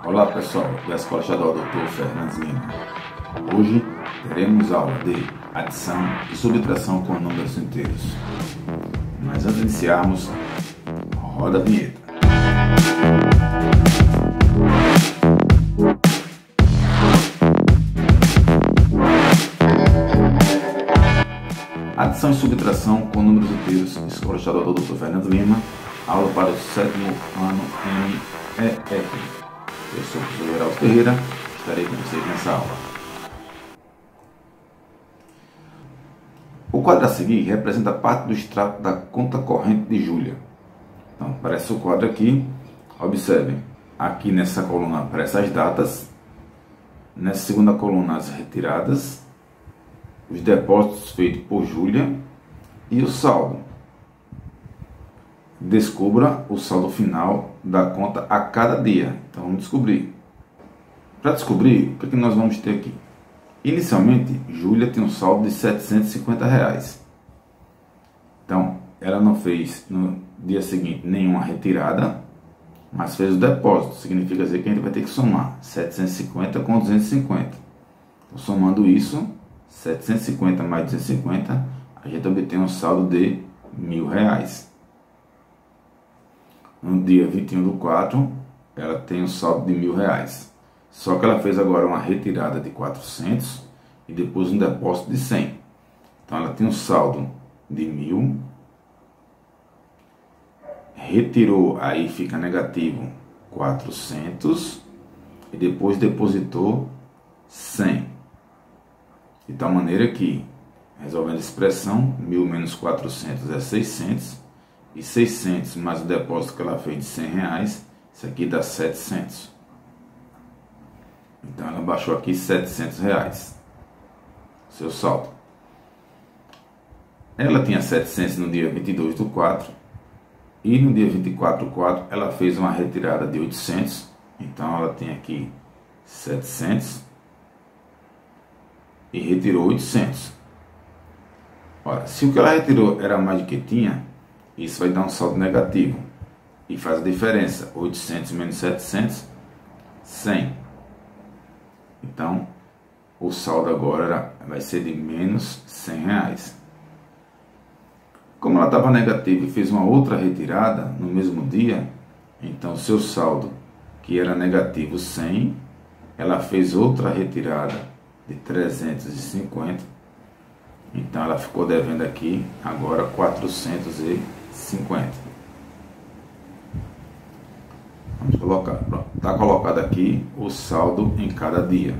Olá pessoal, da Escola Estadual Dr. Fernandes Lima. Hoje teremos aula de adição e subtração com números inteiros. Mas antes de iniciarmos, roda a vinheta. Adição e subtração com números inteiros, Escola Estadual Dr. Fernandes Lima, aula para o 7º ano MEF. Eu sou o professor Geraldo Ferreira, estarei com vocês nessa aula. O quadro a seguir representa parte do extrato da conta corrente de Júlia. Então, aparece o quadro aqui. Observem, aqui nessa coluna aparecem as datas, nessa segunda coluna as retiradas, os depósitos feitos por Júlia e o saldo. Descubra o saldo final da conta a cada dia. Então vamos descobrir. Para descobrir, o que nós vamos ter aqui? Inicialmente, Júlia tem um saldo de R$750. Então, ela não fez no dia seguinte nenhuma retirada, mas fez o depósito. Significa dizer que a gente vai ter que somar 750 com 250. Então, somando isso, 750 mais 250, a gente obtém um saldo de R$1.000. No dia 21/4, ela tem um saldo de R$1.000. Só que ela fez agora uma retirada de 400 e depois um depósito de 100. Então ela tem um saldo de 1.000. Retirou, aí fica negativo 400 e depois depositou 100. De tal maneira que, resolvendo a expressão, 1.000 menos 400 é 600. E 600 mais o depósito que ela fez de R$100, isso aqui dá 700. Então ela baixou aqui R$700, seu saldo. Ela tinha 700 no dia 22/4 e no dia 24/4 ela fez uma retirada de 800. Então ela tem aqui 700 e retirou 800. Ora, se o que ela retirou era mais do que tinha, isso vai dar um saldo negativo. E faz a diferença. 800 menos 700, 100. Então, o saldo agora vai ser de menos R$100. Como ela estava negativa e fez uma outra retirada no mesmo dia, então seu saldo, que era negativo 100, ela fez outra retirada de 350. Então ela ficou devendo aqui agora 450. Vamos colocar, pronto, está colocado aqui o saldo em cada dia.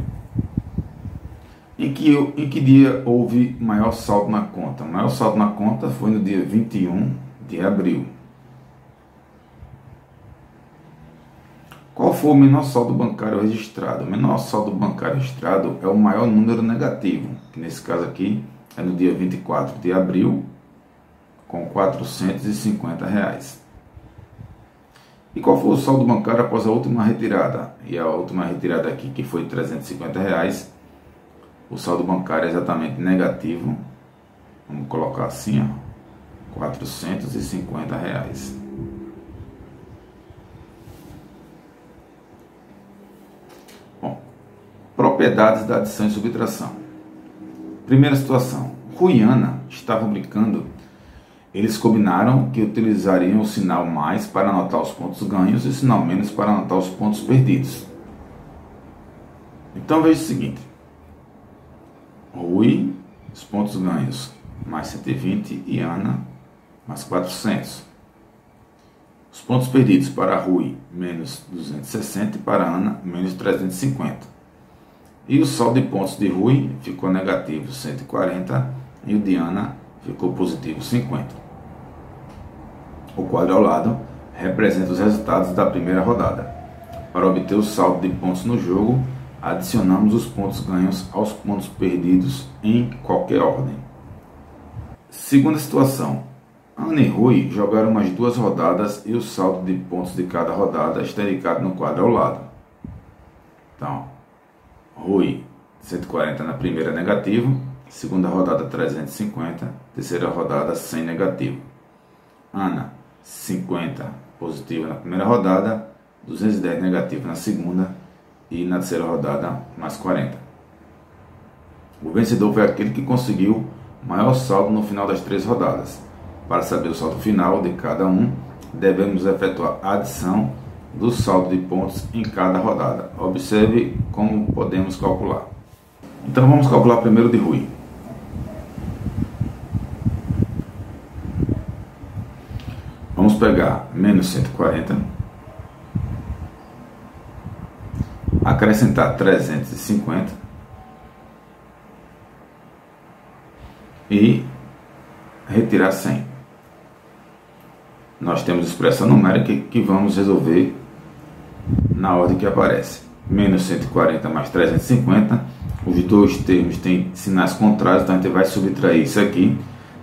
Em que dia houve maior saldo na conta? O maior saldo na conta foi no dia 21 de abril. Qual foi o menor saldo bancário registrado? O menor saldo bancário registrado é o maior número negativo, que nesse caso aqui é no dia 24 de abril, com R$450. E qual foi o saldo bancário após a última retirada? E a última retirada aqui, que foi R$350, o saldo bancário é exatamente negativo. Vamos colocar assim, ó, R$450. Bom, propriedades da adição e subtração. Primeira situação, Rui e Ana estavam brincando. Eles combinaram que utilizariam o sinal mais para anotar os pontos ganhos e o sinal menos para anotar os pontos perdidos. Então veja o seguinte: Rui, os pontos ganhos, mais 120 e Ana, mais 400. Os pontos perdidos para Rui, menos 260 e para Ana, menos 350. E o saldo de pontos de Rui ficou negativo 140 e o de Ana ficou positivo 50. O quadro ao lado representa os resultados da primeira rodada. Para obter o saldo de pontos no jogo, adicionamos os pontos ganhos aos pontos perdidos em qualquer ordem. Segunda situação. Ana e Rui jogaram umas 2 rodadas e o saldo de pontos de cada rodada está indicado no quadro ao lado. Então, Rui, 140 na primeira negativo, segunda rodada 350, terceira rodada 100 negativo. Ana, 50 positivo na primeira rodada, 210 negativo na segunda e na terceira rodada mais 40. O vencedor foi aquele que conseguiu maior saldo no final das 3 rodadas. Para saber o saldo final de cada um, devemos efetuar a adição do saldo de pontos em cada rodada. Observe como podemos calcular. Então vamos calcular primeiro de Rui. Vamos pegar menos 140, acrescentar 350 e retirar 100. Nós temos expressão numérica que vamos resolver na ordem que aparece. Menos 140 mais 350, os dois termos têm sinais contrários, então a gente vai subtrair isso aqui,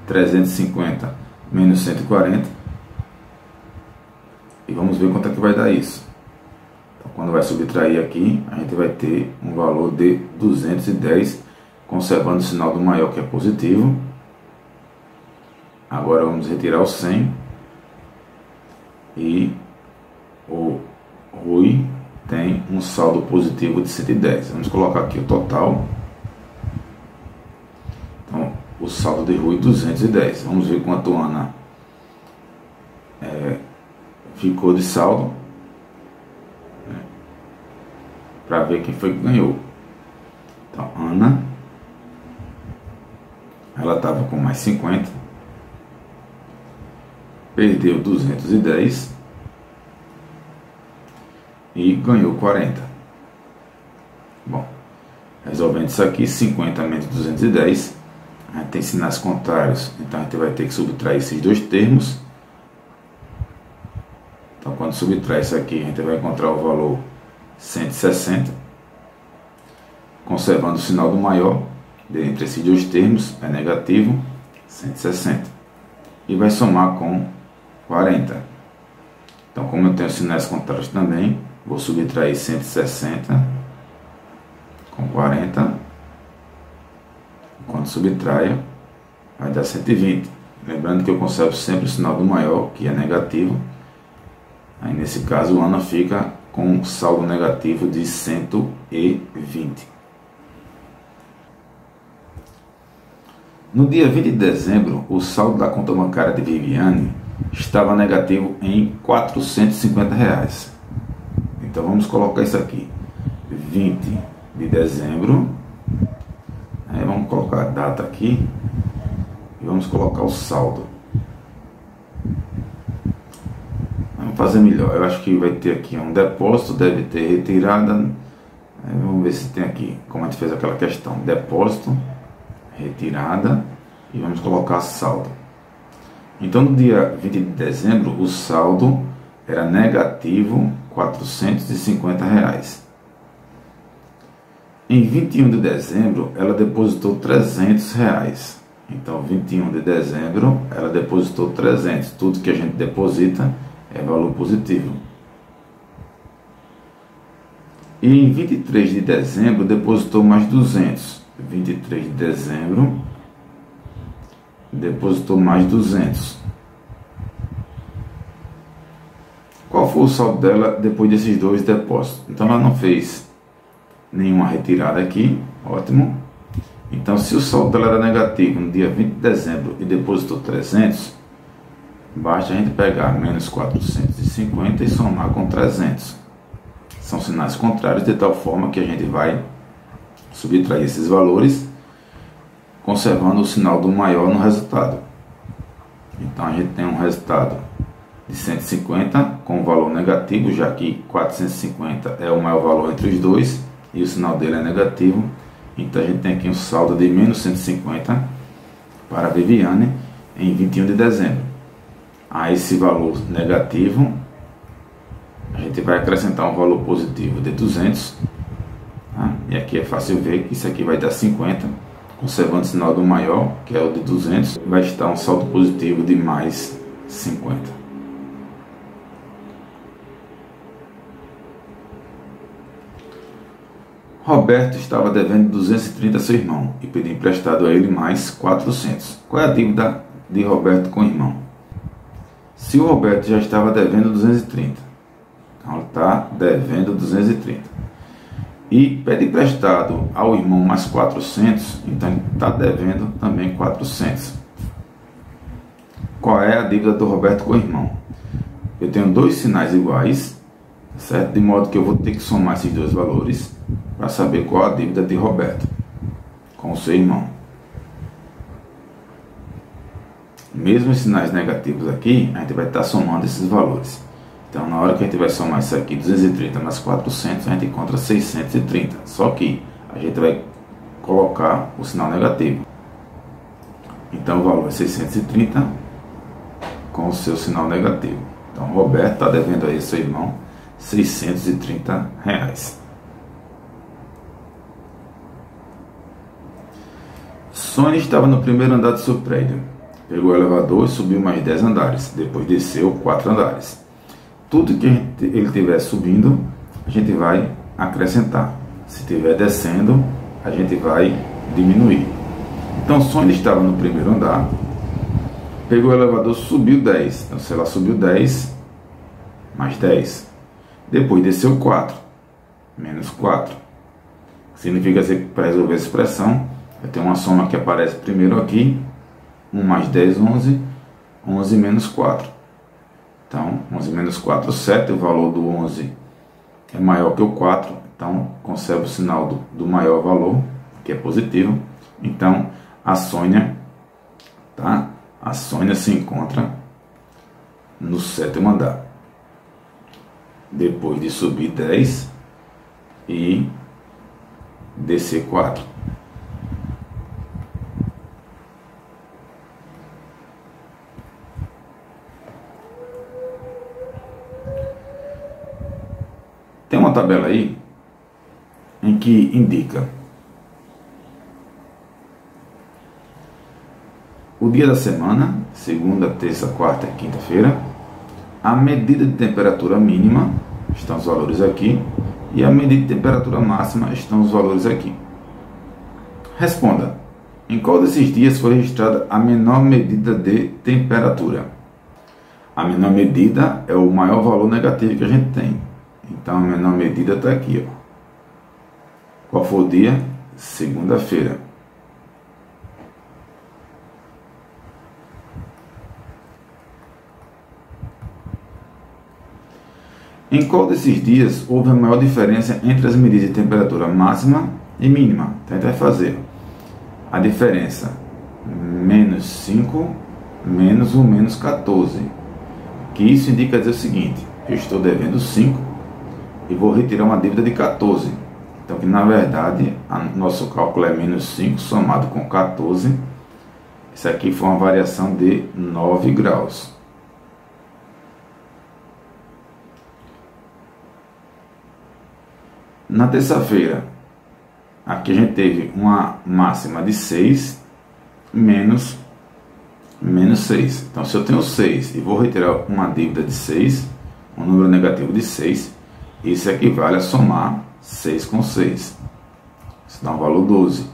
350 menos 140, e vamos ver quanto é que vai dar isso. Então, quando vai subtrair aqui, a gente vai ter um valor de 210, conservando o sinal do maior, que é positivo. Agora vamos retirar o 100 e o Rui tem um saldo positivo de 110. Vamos colocar aqui o total. Então, o saldo de Rui 210. Vamos ver quanto Ana ficou de saldo, para ver quem foi que ganhou. Então, Ana, ela estava com mais 50, perdeu 210 e ganhou 40. Bom, resolvendo isso aqui, 50 menos 210, a gente tem sinais contrários, então a gente vai ter que subtrair esses dois termos. Então, quando subtrair isso aqui, a gente vai encontrar o valor 160, conservando o sinal do maior, entre esses dois termos, é negativo, 160, e vai somar com 40. Então, como eu tenho sinais contrários também, vou subtrair 160 com 40, quando subtraio, vai dar 120. Lembrando que eu conservo sempre o sinal do maior, que é negativo. Aí, nesse caso, Ana fica com um saldo negativo de 120. No dia 20 de dezembro, o saldo da conta bancária de Viviane estava negativo em R$ 450. Então vamos colocar isso aqui. 20 de dezembro. Aí vamos colocar a data aqui e vamos colocar o saldo. Vamos fazer melhor. Eu acho que vai ter aqui um depósito, deve ter retirada. Aí vamos ver se tem aqui, como a gente fez aquela questão. Depósito, retirada, e vamos colocar saldo. Então, no dia 20 de dezembro, o saldo era negativo R$ 450. Em 21 de dezembro, ela depositou R$ 300. Então, 21 de dezembro, ela depositou 300. Tudo que a gente deposita é valor positivo. E em 23 de dezembro, depositou mais 200. 23 de dezembro, depositou mais 200. Qual foi o saldo dela depois desses dois depósitos? Então, ela não fez nenhuma retirada aqui, ótimo. Então, se o saldo dela era negativo no dia 20 de dezembro e depositou 300, basta a gente pegar menos 450 e somar com 300. São sinais contrários, de tal forma que a gente vai subtrair esses valores, conservando o sinal do maior no resultado. Então, a gente tem um resultado de 150 com valor negativo, já que 450 é o maior valor entre os dois e o sinal dele é negativo. Então, a gente tem aqui um saldo de menos 150 para a Viviane em 21 de dezembro. A esse valor negativo, a gente vai acrescentar um valor positivo de 200. Tá? E aqui é fácil ver que isso aqui vai dar 50, conservando o sinal do maior, que é o de 200, vai estar um saldo positivo de mais 50. Roberto estava devendo 230 a seu irmão e pediu emprestado a ele mais 400. Qual é a dívida de Roberto com o irmão? Se o Roberto já estava devendo 230, Então ele está devendo 230. E pede emprestado ao irmão mais 400, então ele está devendo também 400. Qual é a dívida do Roberto com o irmão? Eu tenho dois sinais iguais, certo? De modo que eu vou ter que somar esses dois valores para saber qual a dívida de Roberto com o seu irmão. Mesmo os sinais negativos aqui, a gente vai estar somando esses valores. Então, na hora que a gente vai somar isso aqui, 230 mais 400, a gente encontra 630. Só que a gente vai colocar o sinal negativo. Então, o valor é 630 com o seu sinal negativo. Então, o Roberto está devendo aí ao seu irmão R$630. Sônia estava no primeiro andar do seu prédio. Pegou o elevador e subiu mais 10 andares. Depois desceu 4 andares. Tudo que ele estiver subindo, a gente vai acrescentar. Se estiver descendo, a gente vai diminuir. Então, Sônia estava no primeiro andar. Pegou o elevador, subiu 10. Então, se ela subiu 10, mais 10. Depois desceu 4, menos 4. Significa que para resolver essa expressão, vai ter uma soma que aparece primeiro aqui. 1 mais 10, 11. 11 menos 4. Então, 11 menos 4, 7. O valor do 11 é maior que o 4. Então, conserva o sinal do maior valor, que é positivo. Então, a Sônia, tá? A Sônia se encontra no 7º andar. Depois de subir 10 e descer 4. Tem uma tabela aí em que indica o dia da semana, segunda, terça, quarta e quinta-feira, a medida de temperatura mínima, estão os valores aqui, e a medida de temperatura máxima, estão os valores aqui. Responda, em qual desses dias foi registrada a menor medida de temperatura? A menor medida é o maior valor negativo que a gente tem. Então a menor medida está aqui, ó. Qual foi o dia? Segunda-feira. Em qual desses dias houve a maior diferença entre as medidas de temperatura máxima e mínima? Então a gente vai fazer a diferença menos 5 menos o menos 14. Que isso indica dizer o seguinte: eu estou devendo 5 e vou retirar uma dívida de 14. Então, que na verdade, nosso cálculo é menos 5 somado com 14. Isso aqui foi uma variação de 9 graus. Na terça-feira, aqui a gente teve uma máxima de 6 menos 6. Então, se eu tenho 6 e vou retirar uma dívida de 6, um número negativo de 6, isso equivale a somar 6 com 6. Isso dá um valor 12.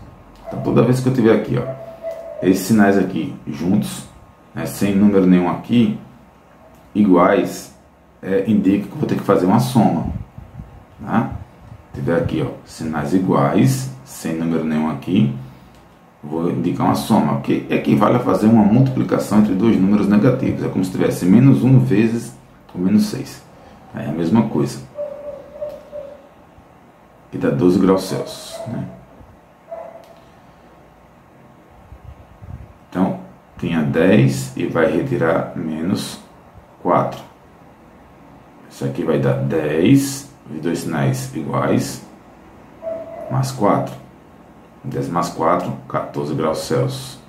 Então, toda vez que eu tiver aqui, ó, esses sinais aqui juntos, né, sem número nenhum aqui, iguais, indica que eu vou ter que fazer uma soma. Tá? Se tiver aqui, ó, sinais iguais, sem número nenhum aqui, vou indicar uma soma, que equivale a fazer uma multiplicação entre dois números negativos. É como se tivesse menos 1 vezes o menos 6. É a mesma coisa. Que dá 12 graus Celsius. Né? Então, tinha 10 e vai retirar menos 4. Isso aqui vai dar 10, os dois sinais iguais, mais 4. 10 mais 4, 14 graus Celsius.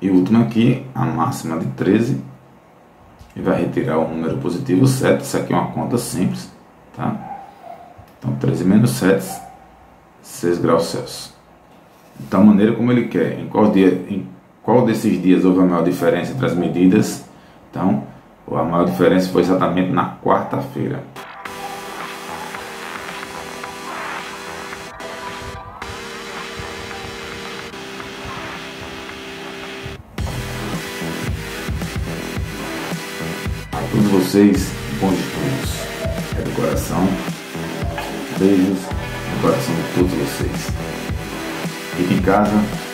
E o último aqui, a máxima de 13, e vai retirar o número positivo 7. Isso aqui é uma conta simples, tá? Então, 13 menos 7, 6 graus Celsius. Então, a maneira como ele quer, em qual desses dias houve a maior diferença entre as medidas. Então, a maior diferença foi exatamente na quarta-feira. A todos vocês, bons estudos. É do coração. Beijos no coração de todos vocês. Fique em casa.